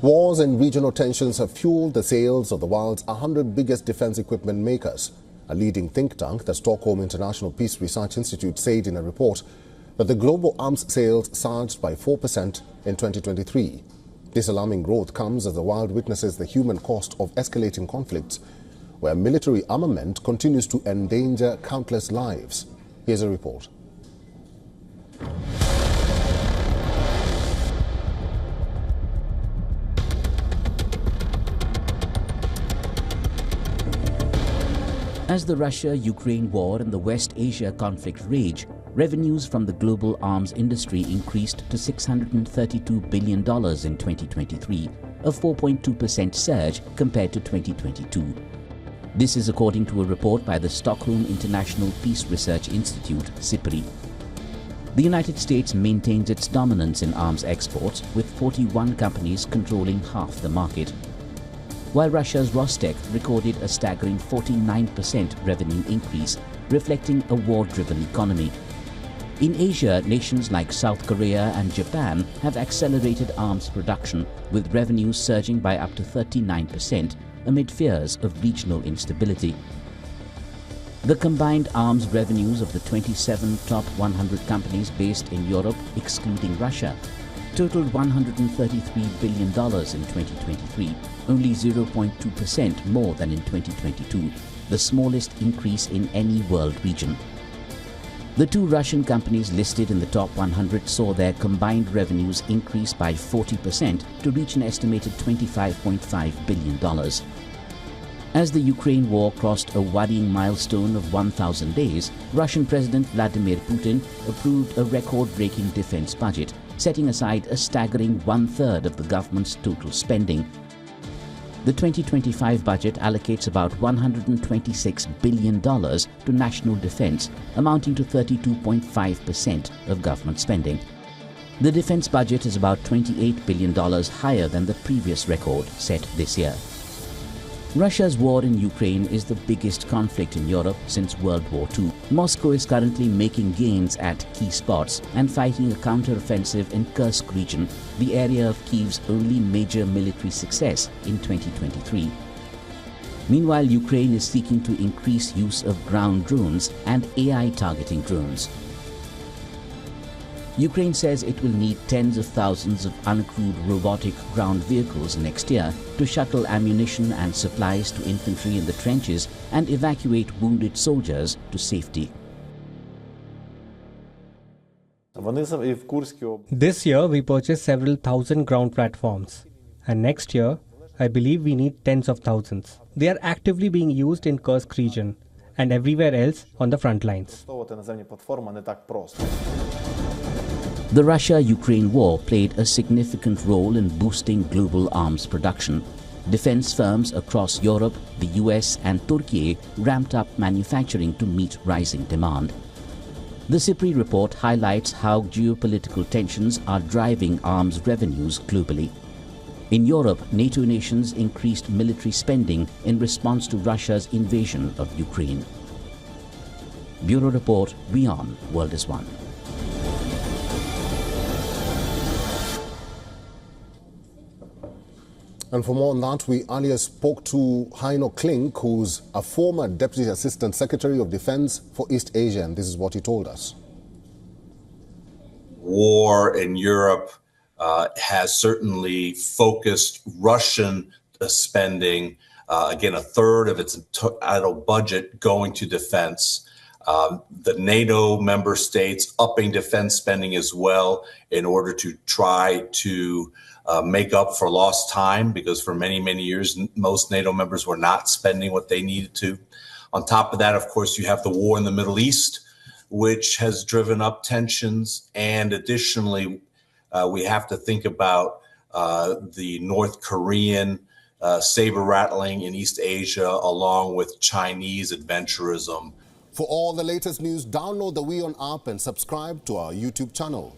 Wars and regional tensions have fueled the sales of the world's 100 biggest defense equipment makers. A leading think tank, the Stockholm International Peace Research Institute, said in a report that the global arms sales surged by 4% in 2023. This alarming growth comes as the world witnesses the human cost of escalating conflicts, where military armament continues to endanger countless lives. Here's a report. As the Russia-Ukraine war and the West Asia conflict rage, revenues from the global arms industry increased to $632 billion in 2023, a 4.2% surge compared to 2022. This is according to a report by the Stockholm International Peace Research Institute, SIPRI. The United States maintains its dominance in arms exports, with 41 companies controlling half the market, while Russia's Rostec recorded a staggering 49% revenue increase, reflecting a war-driven economy. In Asia, nations like South Korea and Japan have accelerated arms production, with revenues surging by up to 39% amid fears of regional instability. The combined arms revenues of the 27 top 100 companies based in Europe, excluding Russia, totaled $133 billion in 2023, only 0.2% more than in 2022, the smallest increase in any world region. The two Russian companies listed in the top 100 saw their combined revenues increase by 40% to reach an estimated $25.5 billion. As the Ukraine war crossed a worrying milestone of 1,000 days, Russian President Vladimir Putin approved a record-breaking defense budget, setting aside a staggering one-third of the government's total spending. The 2025 budget allocates about $126 billion to national defense, amounting to 32.5% of government spending. The defense budget is about $28 billion higher than the previous record set this year. Russia's war in Ukraine is the biggest conflict in Europe since World War II. Moscow is currently making gains at key spots and fighting a counter-offensive in Kursk region, the area of Kyiv's only major military success in 2023. Meanwhile, Ukraine is seeking to increase use of ground drones and AI targeting drones. Ukraine says it will need tens of thousands of uncrewed robotic ground vehicles next year to shuttle ammunition and supplies to infantry in the trenches and evacuate wounded soldiers to safety. This year we purchased several thousand ground platforms, and next year I believe we need tens of thousands. They are actively being used in Kursk region and everywhere else on the front lines. The Russia-Ukraine war played a significant role in boosting global arms production. Defense firms across Europe, the US and Turkey ramped up manufacturing to meet rising demand. The SIPRI report highlights how geopolitical tensions are driving arms revenues globally. In Europe, NATO nations increased military spending in response to Russia's invasion of Ukraine. Bureau Report, WION World is One. And for more on that, we earlier spoke to Heino Klink, who's a former Deputy Assistant Secretary of Defense for East Asia, and this is what he told us. War in Europe has certainly focused Russian spending, again, a third of its total budget going to defense. The NATO member states upping defense spending as well in order to try to make up for lost time, because for many, many years, most NATO members were not spending what they needed to. On top of that, of course, you have the war in the Middle East, which has driven up tensions. And additionally, we have to think about the North Korean saber rattling in East Asia, along with Chinese adventurism. For all the latest news, download the WION app and subscribe to our YouTube channel.